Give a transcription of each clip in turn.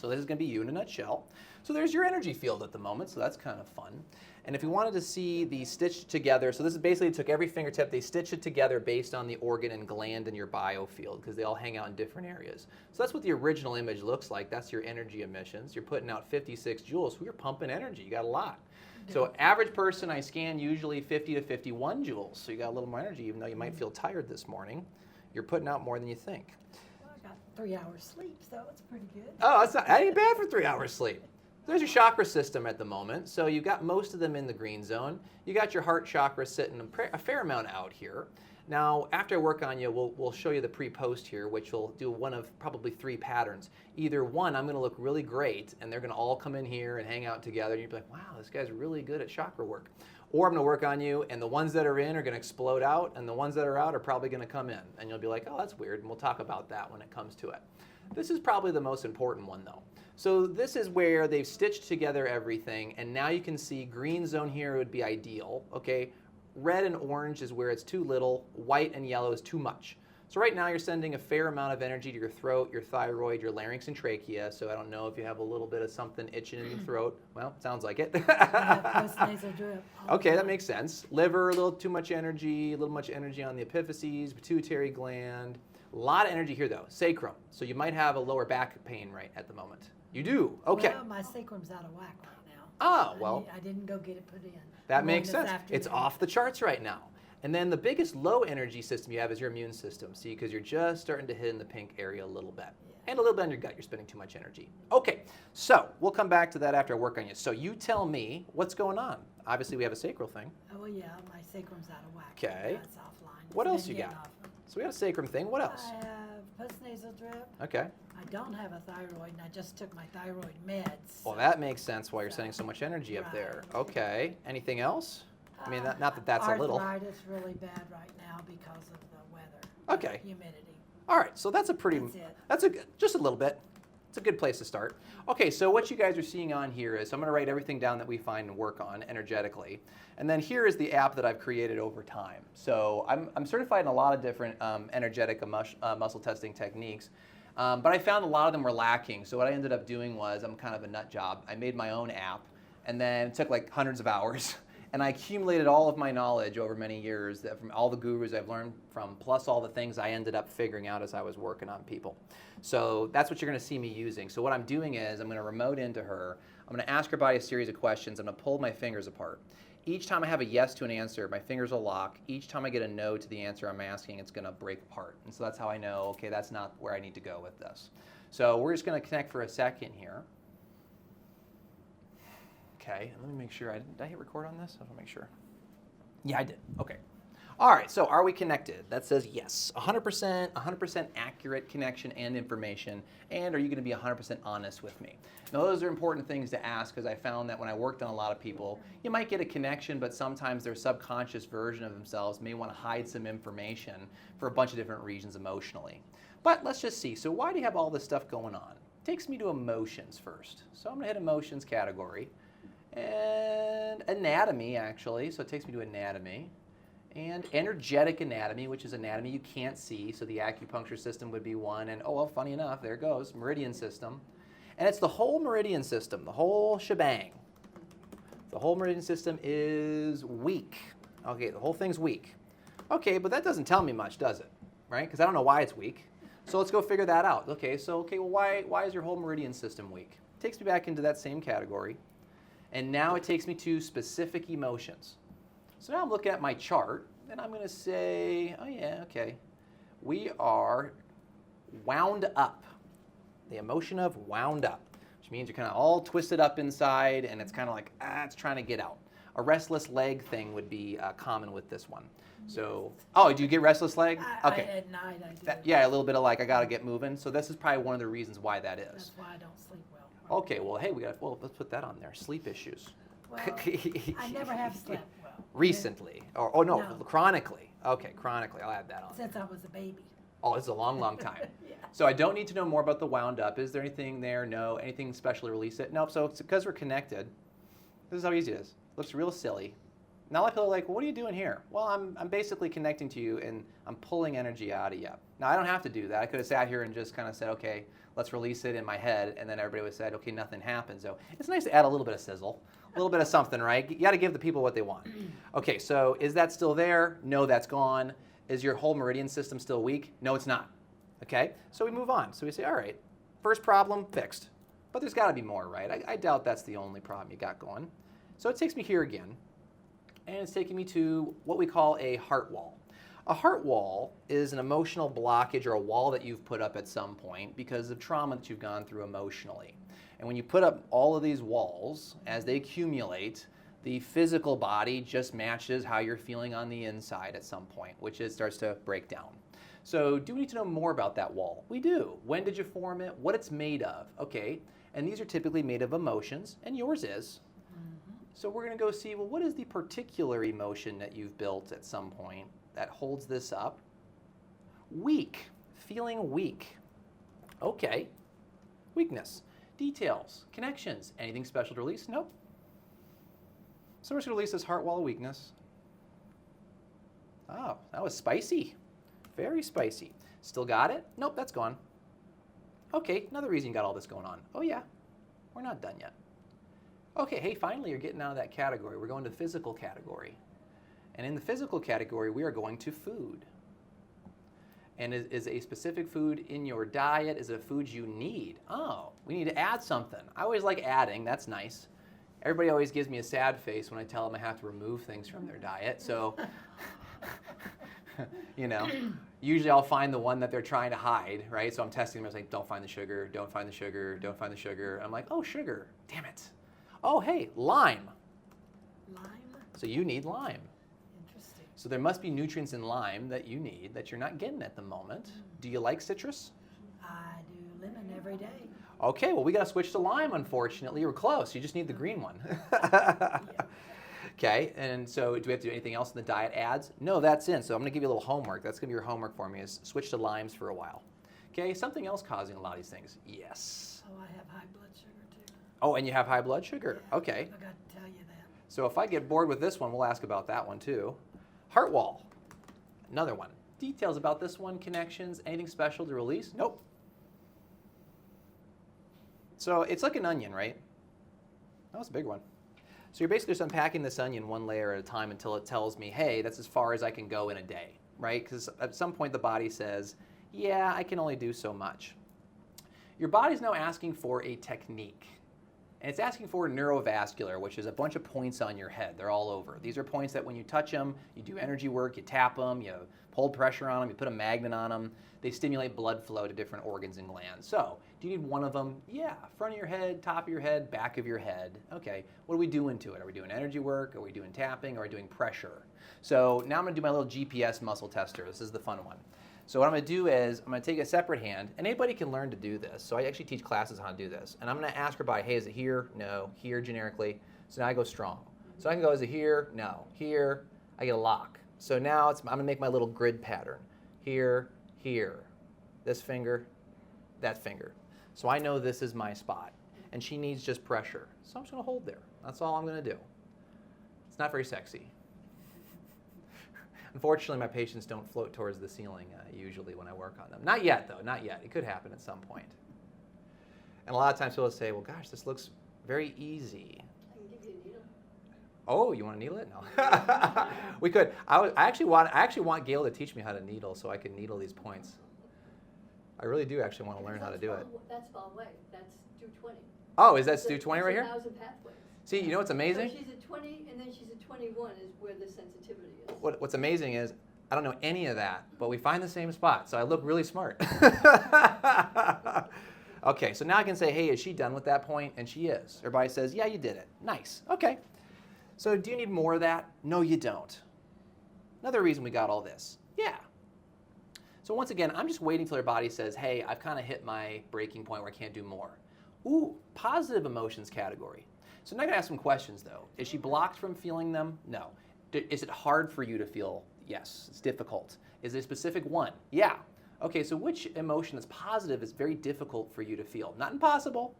So this is going to be you in a nutshell. So there's your energy field at the moment, so that's kind of fun. And if we wanted to see the stitched together, so this is basically took every fingertip, they stitched it together based on the organ and gland in your biofield because they all hang out in different areas. So that's what the original image looks like. That's your energy emissions. You're putting out 56 joules. So you're pumping energy. You got a lot. So average person I scan usually 50 to 51 joules. So you got a little more energy even though you might feel tired this morning. You're putting out more than you think. Well, I got 3 hours sleep, so it's pretty good. Oh, that ain't bad for 3 hours sleep. There's your chakra system at the moment. So you've got most of them in the green zone. You got your heart chakra sitting a fair amount out here. Now, after I work on you, we'll show you the pre-post here, which will do one of probably 3 patterns. Either one, I'm going to look really great, and they're going to all come in here and hang out together, and you'll be like, wow, this guy's really good at chakra work. Or I'm going to work on you, and the ones that are in are going to explode out, and the ones that are out are probably going to come in. And you'll be like, oh, that's weird, and we'll talk about that when it comes to it. This is probably the most important one, though. So this is where they've stitched together everything, and now you can see green zone here would be ideal, okay? Red and orange is where it's too little, white and yellow is too much. So right now you're sending a fair amount of energy to your throat, your thyroid, your larynx and trachea, so I don't know if you have a little bit of something itching in your throat. Well, sounds like it. Post-nasal drip. Okay, that makes sense. Liver, a little too much energy, a little much energy on the epiphyses, pituitary gland. A lot of energy here though, sacrum. So you might have a lower back pain right at the moment. You do, okay. Well, my sacrum's out of whack right now. Oh, well. I didn't go get it put in. That makes sense. It's off the charts right now. And then the biggest low energy system you have is your immune system. See, because you're just starting to hit in the pink area a little bit. Yeah. And a little bit on your gut, you're spending too much energy. Okay, so we'll come back to that after I work on you. So you tell me what's going on. Obviously we have a sacral thing. Oh, well, yeah, my sacrum's out of whack. Okay. It's offline. What else you got? So we got a sacrum thing. What else? I have post-nasal drip. Okay. I don't have a thyroid, and I just took my thyroid meds. Well, that makes sense why you're sending so much energy up there. Okay. Anything else? I mean, not that that's a little. Arthritis really bad right now because of the weather. Okay. Humidity. All right. So that's a pretty. That's it. Just a little bit. It's a good place to start. Okay, so what you guys are seeing on here is I'm going to write everything down that we find and work on energetically. And then here is the app that I've created over time. So I'm certified in a lot of different energetic muscle testing techniques, but I found a lot of them were lacking. So what I ended up doing was, I'm kind of a nut job. I made my own app, and then it took like hundreds of hours. And I accumulated all of my knowledge over many years from all the gurus I've learned from, plus all the things I ended up figuring out as I was working on people. So that's what you're going to see me using. So what I'm doing is I'm going to remote into her. I'm going to ask her body a series of questions. I'm going to pull my fingers apart. Each time I have a yes to an answer, my fingers will lock. Each time I get a no to the answer I'm asking, it's going to break apart. And so that's how I know, okay, that's not where I need to go with this. So we're just going to connect for a second here. Okay, let me make sure. Did I hit record on this? I want to make sure. Yeah, I did. Okay. All right, so are we connected? That says yes. 100% accurate connection and information. And are you going to be 100% honest with me? Now, those are important things to ask because I found that when I worked on a lot of people, you might get a connection, but sometimes their subconscious version of themselves may want to hide some information for a bunch of different reasons emotionally. But let's just see. So why do you have all this stuff going on? It takes me to emotions first. So I'm going to hit emotions category. And anatomy, actually, so it takes me to anatomy, and energetic anatomy, which is anatomy you can't see, so the acupuncture system would be one, and oh, well, funny enough, there it goes, meridian system. And it's the whole meridian system, the whole shebang. The whole meridian system is weak. Okay, the whole thing's weak. Okay, but that doesn't tell me much, does it? Right? Because I don't know why it's weak. So let's go figure that out. Okay, well, why is your whole meridian system weak? It takes me back into that same category. And now it takes me to specific emotions. So now I'm looking at my chart, and I'm going to say, oh yeah, okay. We are wound up. The emotion of wound up, which means you're kind of all twisted up inside, and it's kind of like, it's trying to get out. A restless leg thing would be common with this one. So, oh, do you get restless leg? Okay. At night I do. Yeah, a little bit of like, I got to get moving. So this is probably one of the reasons why that is. That's why I don't sleep well. Okay, well, hey, let's put that on there. Sleep issues. Well, I never have slept well. Recently, or no, chronically. Okay, chronically, I'll add that on. Since I was a baby. Oh, it's a long, long time. Yeah. So I don't need to know more about the wound up. Is there anything there? No. Anything special to release it? Nope. So it's because we're connected. This is how easy it is. Looks real silly. Now a lot of people are like, well, what are you doing here? Well, I'm basically connecting to you and I'm pulling energy out of you. Now I don't have to do that. I could have sat here and just kind of said, okay, let's release it in my head, and then everybody would have said, okay, nothing happens. So it's nice to add a little bit of sizzle, a little bit of something, right? You got to give the people what they want. Okay, so is that still there? No, that's gone. Is your whole meridian system still weak? No, it's not. Okay, so we move on. So we say, all right, first problem fixed. But there's got to be more, right? I doubt that's the only problem you got going. So it takes me here again, and it's taking me to what we call a heart wall. A heart wall is an emotional blockage or a wall that you've put up at some point because of trauma that you've gone through emotionally. And when you put up all of these walls, as they accumulate, the physical body just matches how you're feeling on the inside at some point, which is starts to break down. So do we need to know more about that wall? We do. When did you form it? What it's made of? Okay, and these are typically made of emotions, and yours is. So we're going to go see, well, what is the particular emotion that you've built at some point that holds this up? Weak, feeling weak. Okay, weakness, details, connections, anything special to release? Nope. So we're just going to release this heart wall of weakness. Oh, that was spicy, very spicy. Still got it? Nope, that's gone. Okay, another reason you got all this going on. Oh yeah, we're not done yet. Okay, hey, finally you're getting out of that category. We're going to the physical category. And in the physical category, we are going to food. And is a specific food in your diet? Is it a food you need? Oh, we need to add something. I always like adding, that's nice. Everybody always gives me a sad face when I tell them I have to remove things from their diet. So, you know, usually I'll find the one that they're trying to hide, right? So I'm testing them, I was like, don't find the sugar, don't find the sugar, don't find the sugar. I'm like, oh, sugar, damn it. Oh, hey, lime. Lime? So you need lime. Interesting. So there must be nutrients in lime that you need that you're not getting at the moment. Do you like citrus? I do lemon every day. Okay, well, we got to switch to lime, unfortunately. You were close. You just need the green one. Yeah. Okay, and so do we have to do anything else in the diet ads? No, that's in. So I'm going to give you a little homework. That's going to be your homework for me is switch to limes for a while. Okay, something else causing a lot of these things. Yes. Oh, I have high blood sugar too. Oh, and you have high blood sugar. Yeah, Okay. I got to tell you that. So if I get bored with this one, we'll ask about that one too. Heart wall, another one. Details about this one, connections, anything special to release? Nope. So it's like an onion, right? That was a big one. So you're basically just unpacking this onion one layer at a time until it tells me, hey, that's as far as I can go in a day, right? Because at some point the body says, yeah, I can only do so much. Your body's now asking for a technique. And it's asking for neurovascular, which is a bunch of points on your head. They're all over. These are points that when you touch them, you do energy work, you tap them, you pull pressure on them, you put a magnet on them. They stimulate blood flow to different organs and glands. So, do you need one of them? Yeah, front of your head, top of your head, back of your head. Okay, what are we doing to it? Are we doing energy work? Are we doing tapping? Are we doing pressure? So now I'm going to do my little GPS muscle tester. This is the fun one. So what I'm going to do is I'm going to take a separate hand, and anybody can learn to do this. So I actually teach classes on how to do this. And I'm going to ask her body, hey, is it here? No. Here generically. So now I go strong. So I can go, is it here? No. Here, I get a lock. So now I'm going to make my little grid pattern. Here, here. This finger, that finger. So I know this is my spot. And she needs just pressure. So I'm just going to hold there. That's all I'm going to do. It's not very sexy. Unfortunately, my patients don't float towards the ceiling usually when I work on them. Not yet, though. Not yet. It could happen at some point. And a lot of times people say, well, gosh, this looks very easy. I can give you a needle. Oh, you want to needle it? No. We could. I actually want Gail to teach me how to needle so I can needle these points. I really do actually want to learn how to do it. That's far away. That's Stu 20. Oh, is that Stu 20 right here? 1,000 pathways. See, you know what's amazing? So she's at 20, and then she's at 21 is where the sensitivity is. What's amazing is I don't know any of that, but we find the same spot, so I look really smart. Okay, so now I can say, hey, is she done with that point? And she is. Everybody says, yeah, you did it. Nice. Okay. So do you need more of that? No, you don't. Another reason we got all this. Yeah. So once again, I'm just waiting till her body says, hey, I've kind of hit my breaking point where I can't do more. Ooh, positive emotions category. So now I'm going to ask some questions, though. Is she blocked from feeling them? No. Is it hard for you to feel? Yes. It's difficult. Is it a specific one? Yeah. Okay, so which emotion that's positive is very difficult for you to feel? Not impossible,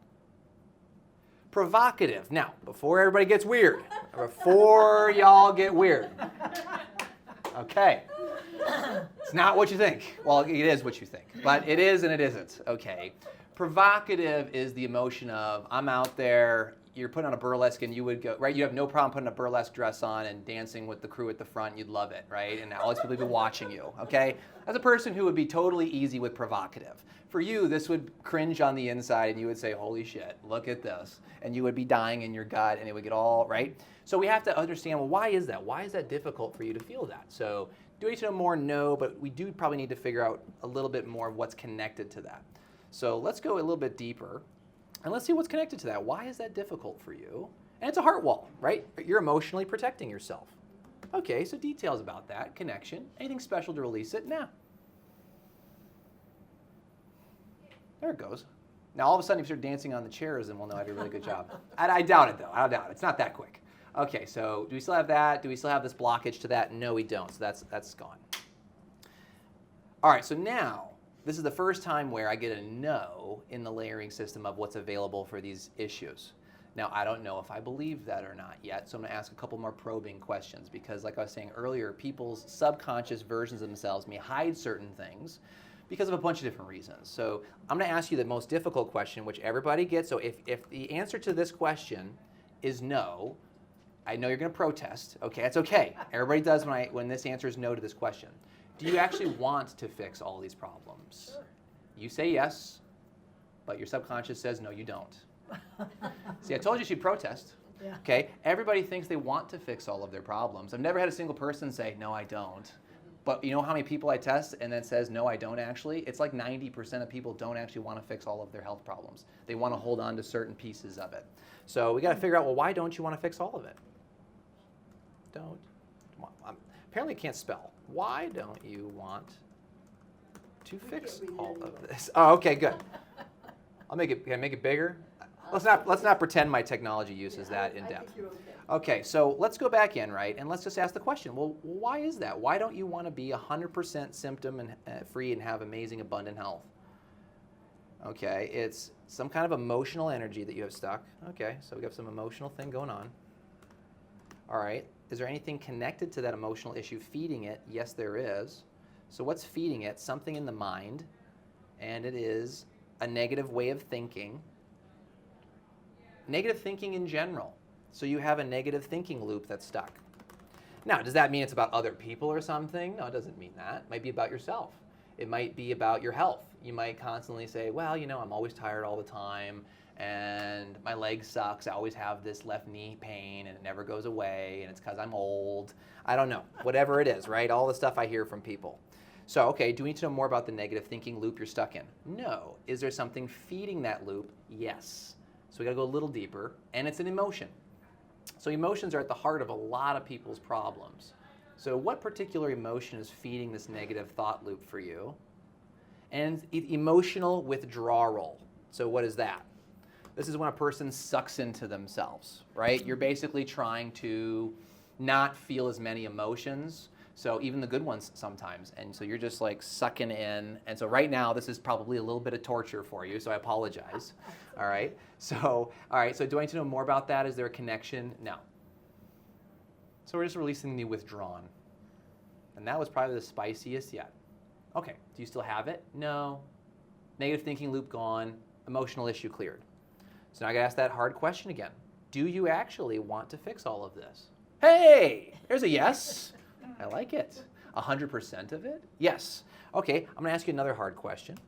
Provocative. Now, before everybody gets weird, before y'all get weird, okay. It's not what you think. Well, it is what you think, but it is and it isn't. Okay. Provocative is the emotion of, I'm out there, you're putting on a burlesque and you would go, right? You have no problem putting a burlesque dress on and dancing with the crew at the front. You'd love it, right? And all these people would be watching you, okay? As a person who would be totally easy with provocative. For you, this would cringe on the inside and you would say, holy shit, look at this. And you would be dying in your gut and it would get all, right? So we have to understand, well, why is that? Why is that difficult for you to feel that? So do we need to know more? No, but we do probably need to figure out a little bit more of what's connected to that. So let's go a little bit deeper. And let's see what's connected to that. Why is that difficult for you? And it's a heart wall, right? You're emotionally protecting yourself. Okay, so details about that, connection. Anything special to release it? Nah. There it goes. Now all of a sudden if you start dancing on the chairs, then we'll know I did a really good job. I doubt it though, I doubt it. It's not that quick. Okay, so do we still have that? Do we still have this blockage to that? No, we don't, so that's gone. All right, so now, this is the first time where I get a no in the layering system of what's available for these issues. Now, I don't know if I believe that or not yet, so I'm going to ask a couple more probing questions because, like I was saying earlier, people's subconscious versions of themselves may hide certain things because of a bunch of different reasons. So I'm going to ask you the most difficult question, which everybody gets. So if the answer to this question is no, I know you're going to protest. Okay, that's okay. Everybody does when this answer is no to this question. Do you actually want to fix all these problems? Sure. You say yes, but your subconscious says no, you don't. See, I told you she'd protest. Yeah. Okay, everybody thinks they want to fix all of their problems. I've never had a single person say, no, I don't. But you know how many people I test and then says, no, I don't actually? It's like 90% of people don't actually want to fix all of their health problems. They want to hold on to certain pieces of it. So we got to figure out, well, why don't you want to fix all of it? Don't. Apparently I can't spell. Why don't you want to fix all of this? Oh, okay, good. I'll make it. Can I make it bigger? Let's not pretend my technology use is that in I depth. think you're okay. Okay, so let's go back in, right, and let's just ask the question. Well, why is that? Why don't you want to be 100% symptom and free and have amazing, abundant health? Okay, it's some kind of emotional energy that you have stuck. Okay, so we have some emotional thing going on. All right. Is there anything connected to that emotional issue feeding it? Yes, there is. So what's feeding it? Something in the mind, and it is a negative way of thinking. Negative thinking in general. So you have a negative thinking loop that's stuck. Now, does that mean it's about other people or something? No, it doesn't mean that. It might be about yourself. It might be about your health. You might constantly say, well, you know, I'm always tired all the time, and my leg sucks. I always have this left knee pain, and it never goes away, and it's because I'm old. I don't know. Whatever it is, right? All the stuff I hear from people. So, okay, do we need to know more about the negative thinking loop you're stuck in? No. Is there something feeding that loop? Yes. So we got to go a little deeper, and it's an emotion. So emotions are at the heart of a lot of people's problems. So what particular emotion is feeding this negative thought loop for you? And emotional withdrawal. So what is that? This is when a person sucks into themselves, right? You're basically trying to not feel as many emotions. So even the good ones sometimes. And so you're just like sucking in. And so right now, this is probably a little bit of torture for you, so I apologize. All right. So do I need to know more about that? Is there a connection? No. So we're just releasing the withdrawn. And that was probably the spiciest yet. Okay, do you still have it? No. Negative thinking loop gone. Emotional issue cleared. So now I gotta ask that hard question again. Do you actually want to fix all of this? Hey, there's a yes. I like it. 100% of it? Yes. Okay, I'm gonna ask you another hard question.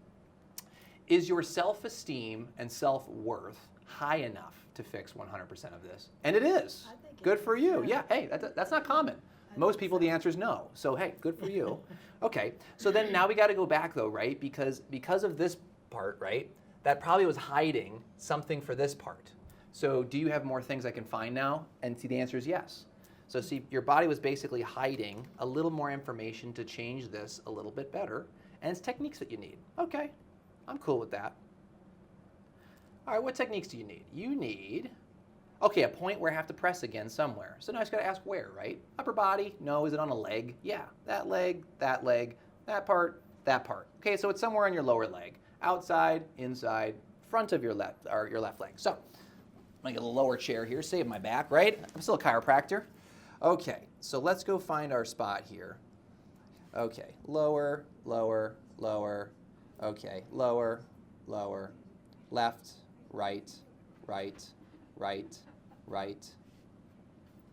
Is your self-esteem and self-worth high enough to fix 100% of this? And it is. I think it Good for is, you. yeah. Yeah, hey, that's not common. I Most think people, so. the answer is no. So hey, good for you. Okay, so then now we gotta go back though, right? Because of this part, right? That probably was hiding something for this part. So do you have more things I can find now? And see, the answer is yes. So see, your body was basically hiding a little more information to change this a little bit better, and it's techniques that you need. Okay, I'm cool with that. All right, what techniques do you need? You need, okay, a point where I have to press again somewhere. So now I just gotta ask where, right? Upper body, no, is it on a leg? Yeah, that leg, that part, that part. Okay, so it's somewhere on your lower leg. Outside, inside, front of your left leg. So I'm gonna get a lower chair here, save my back, right? I'm still a chiropractor. Okay, so let's go find our spot here. Okay, lower, lower, lower. Okay, lower, lower, left, right, right, right, right,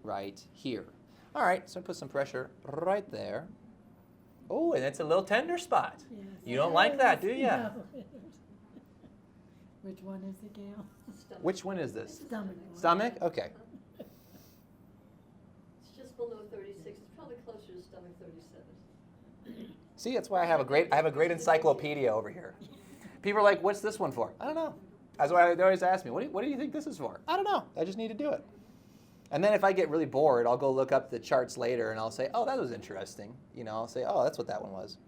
right, here. All right, so put some pressure right there. Oh, and it's a little tender spot. Yes. You don't like that, do you? No. Which one is it, Gail? Stomach. Which one is this? Stomach. Stomach? Okay. It's just below 36. It's probably closer to stomach 37. See, that's why I have a great encyclopedia over here. People are like, "What's this one for?" I don't know. That's why they always ask me, "What do you think this is for?" I don't know. I just need to do it. And then if I get really bored, I'll go look up the charts later, and I'll say, "Oh, that was interesting." You know, I'll say, "Oh, that's what that one was."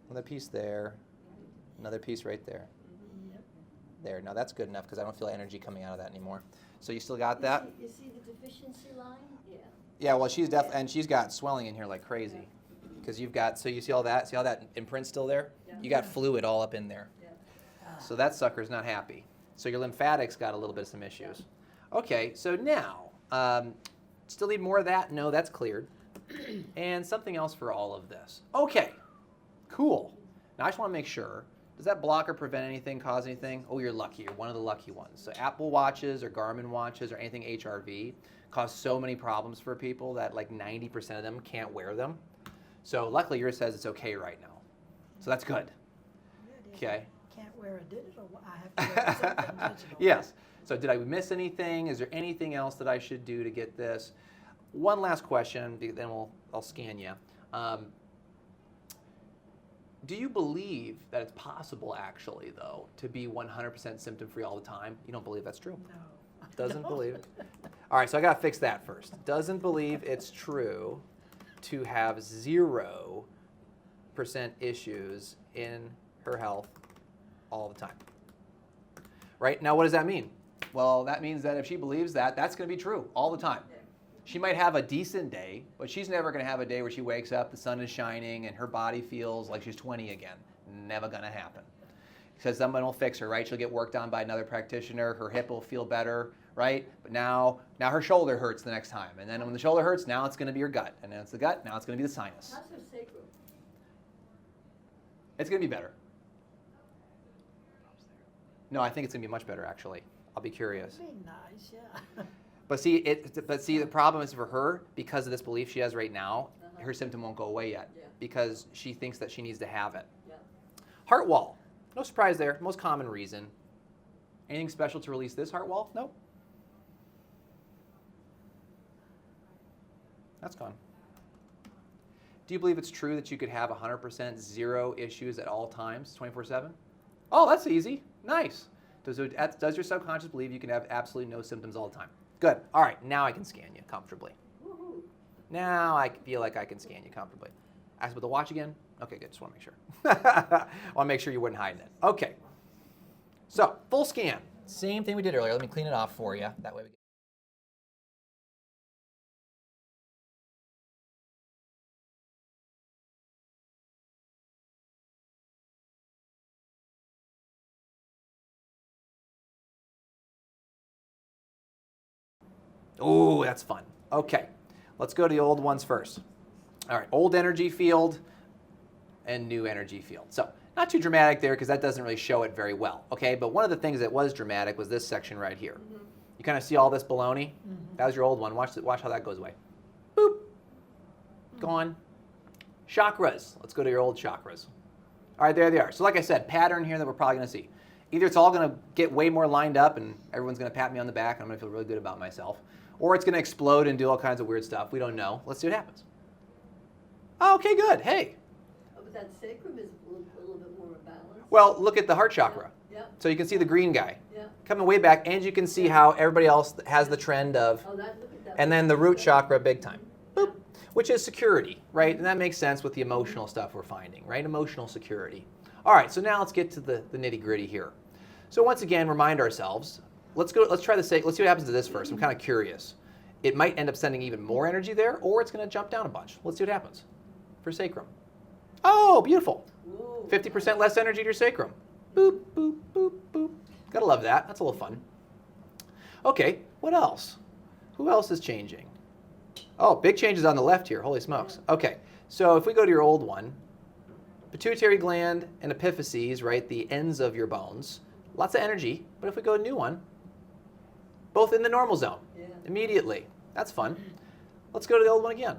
Another piece there, another piece right there. Yep. There. Now that's good enough because I don't feel energy coming out of that anymore. So you still got that? You see the deficiency line? Yeah. Yeah. Well, she's definitely, and she's got swelling in here like crazy. Because you've got, so you see all that? See how that imprint's still there? Yeah. You got fluid all up in there. Yeah. So that sucker's not happy. So your lymphatics got a little bit of some issues. Okay, so now, still need more of that? No, that's cleared. And something else for all of this. Okay, cool. Now I just want to make sure, does that blocker prevent anything, cause anything? Oh, you're lucky. You're one of the lucky ones. So Apple Watches or Garmin watches or anything HRV cause so many problems for people that like 90% of them can't wear them. So luckily yours says it's okay right now. So that's good. Okay. Can't wear a digital one. I have to wear something digital. Yes. So did I miss anything? Is there anything else that I should do to get this? One last question, then I'll scan you. Do you believe that it's possible actually though to be 100% symptom free all the time? You don't believe that's true? No. Doesn't believe it. All right, so I got to fix that first. Doesn't believe it's true to have 0% issues in her health all the time. Right? Now, what does that mean? Well, that means that if she believes that, that's going to be true all the time. She might have a decent day, but she's never going to have a day where she wakes up, the sun is shining, and her body feels like she's 20 again. Never going to happen. Because someone will fix her, right? She'll get worked on by another practitioner. Her hip will feel better, right? But now her shoulder hurts the next time. And then when the shoulder hurts, now it's going to be your gut. And then it's the gut, now it's going to be the sinus. How's her sacrum? It's going to be better. No, I think it's going to be much better, actually. I'll be curious. Be nice, yeah. But see, the problem is for her, because of this belief she has right now, her symptom won't go away yet. Yeah. Because she thinks that she needs to have it. Yeah. Heart wall. No surprise there. Most common reason. Anything special to release this heart wall? Nope. That's gone. Do you believe it's true that you could have 100% zero issues at all times, 24/7? Oh, that's easy. Nice. Does your subconscious believe you can have absolutely no symptoms all the time? Good. All right, now I can scan you comfortably. Woohoo. Now I feel like I can scan you comfortably. Ask about the watch again? Okay, good. Just want to make sure. I want to make sure you weren't hiding it. Okay. So, full scan. Same thing we did earlier. Let me clean it off for you. That way we get... Ooh, that's fun. Okay, let's go to the old ones first. All right, old energy field and new energy field. So not too dramatic there because that doesn't really show it very well, okay? But one of the things that was dramatic was this section right here. Mm-hmm. You kind of see all this baloney? Mhm. That was your old one. Watch how that goes away. Boop. Gone. Chakras. Let's go to your old chakras. All right, there they are. So like I said, pattern here that we're probably going to see. Either it's all going to get way more lined up and everyone's going to pat me on the back and I'm going to feel really good about myself, or it's going to explode and do all kinds of weird stuff. We don't know. Let's see what happens. Oh, okay, good. Hey. Oh, but that sacrum is a little bit more imbalanced. Well, look at the heart chakra. Yep. So you can see the green guy Yep. coming way back, and you can see how everybody else has the trend of, Oh, look at that. and then the root chakra big time. Boop. Which is security, right? And that makes sense with the emotional stuff we're finding, right? Emotional security. All right, so now let's get to the nitty gritty here. So once again, remind ourselves, let's try let's see what happens to this first. I'm kind of curious. It might end up sending even more energy there, or it's going to jump down a bunch. Let's see what happens for sacrum. Oh, beautiful. Whoa. 50% less energy to your sacrum. Boop, boop, boop, boop. Gotta love that. That's a little fun. Okay, what else? Who else is changing? Oh, big changes on the left here. Holy smokes. Okay, so if we go to your old one, pituitary gland and epiphyses, right, the ends of your bones, lots of energy. But if we go to a new one, both in the normal zone Yeah. immediately. That's fun. Let's go to the old one again.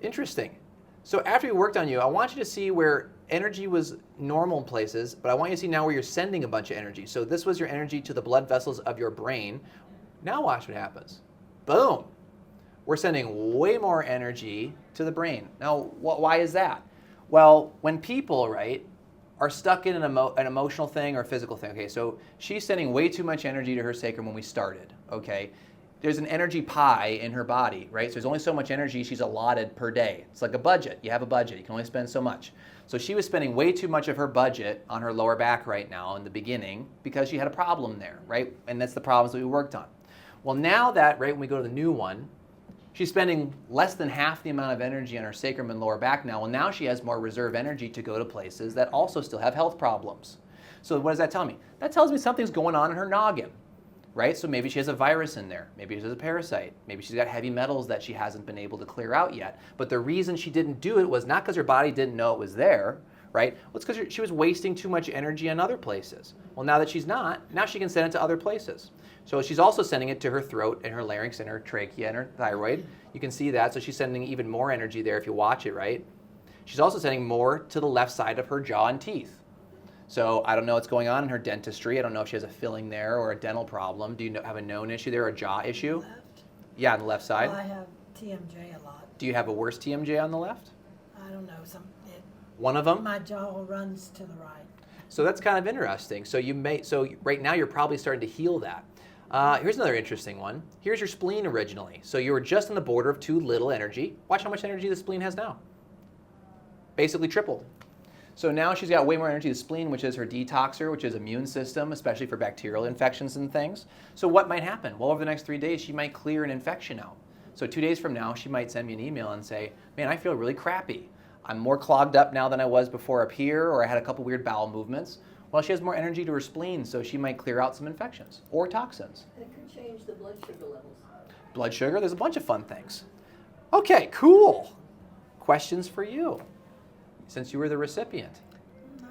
Interesting. So after we worked on you, I want you to see where energy was normal in places, but I want you to see now where you're sending a bunch of energy. So this was your energy to the blood vessels of your brain. Now watch what happens. Boom. We're sending way more energy to the brain. Now, why is that? Well, when people, right, are stuck in an emotional thing or a physical thing, okay, so she's sending way too much energy to her sacrum when we started, okay? There's an energy pie in her body, right? So there's only so much energy she's allotted per day. It's like a budget. You have a budget. You can only spend so much. So she was spending way too much of her budget on her lower back right now in the beginning because she had a problem there, right? And that's the problems that we worked on. Well, now that, right, when we go to the new one, she's spending less than half the amount of energy on her sacrum and lower back now. Well, now she has more reserve energy to go to places that also still have health problems. So what does that tell me? That tells me something's going on in her noggin, right? So maybe she has a virus in there. Maybe she has a parasite. Maybe she's got heavy metals that she hasn't been able to clear out yet. But the reason she didn't do it was not because her body didn't know it was there, right? Well, it's because she was wasting too much energy on other places. Well, now that she's not, now she can send it to other places. So she's also sending it to her throat and her larynx and her trachea and her thyroid. You can see that. So she's sending even more energy there if you watch it, right? She's also sending more to the left side of her jaw and teeth. So I don't know what's going on in her dentistry. I don't know if she has a filling there or a dental problem. Do you have a known issue there or a jaw issue? Left. Yeah, on the left side. Well, I have TMJ a lot. Do you have a worse TMJ on the left? I don't know, One of them? my jaw runs to the right. So that's kind of interesting. So right now you're probably starting to heal that. Here's another interesting one. Here's your spleen originally. So you were just on the border of too little energy. Watch how much energy the spleen has now. Basically tripled. So now she's got way more energy. The spleen, which is her detoxer, which is immune system, especially for bacterial infections and things. So what might happen? Well, over the next 3 days, she might clear an infection out. So 2 days from now, she might send me an email and say, man, I feel really crappy. I'm more clogged up now than I was before up here, or I had a couple weird bowel movements. Well, she has more energy to her spleen, so she might clear out some infections or toxins. It could change the blood sugar levels. Blood sugar, there's a bunch of fun things. Okay, cool. Questions for you, since you were the recipient. No.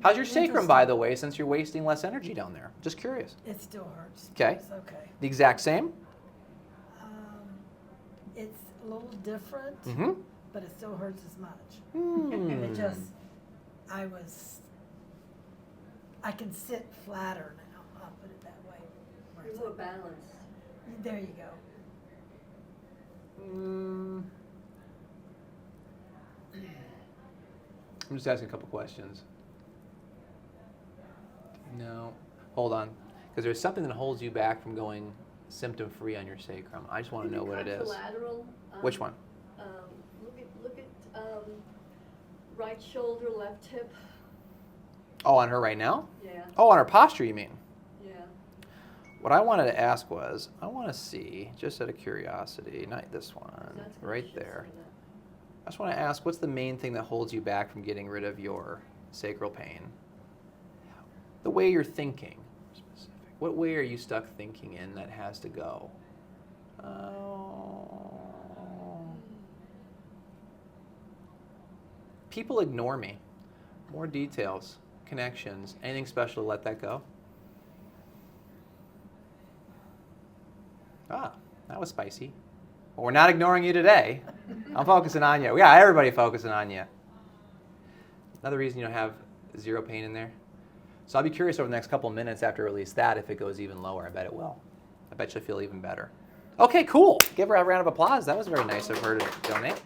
How's your sacrum, Interesting. by the way, since you're wasting less energy down there? Just curious. It still hurts. Okay. It's okay. The exact same? It's a little different, Mm-hmm. but it still hurts as much. Hmm. It just, I can sit flatter now, I'll put it that way. Where You're it's more like- balanced. There you go. I'm just asking a couple questions. No. Hold on. Because there's something that holds you back from going symptom-free on your sacrum. I just want to know what it is. Contralateral. Which one? Look at right shoulder, left hip. Oh, on her right now? Yeah, Oh, on her posture, you mean? yeah. What I wanted to ask was, I want to see, just out of curiosity, not this one, That's gonna right shift there. some of that. I just want to ask, what's the main thing that holds you back from getting rid of your sacral pain? The way you're thinking. Specific. What way are you stuck thinking in that has to go? People ignore me. More details, connections, anything special to let that go? Ah, that was spicy. Well, we're not ignoring you today. I'm focusing on you. We got everybody focusing on you. Another reason you don't have zero pain in there. So I'll be curious over the next couple of minutes after I release that if it goes even lower. I bet it will. I bet you'll feel even better. Okay, cool. Give her a round of applause. That was very nice of her to donate.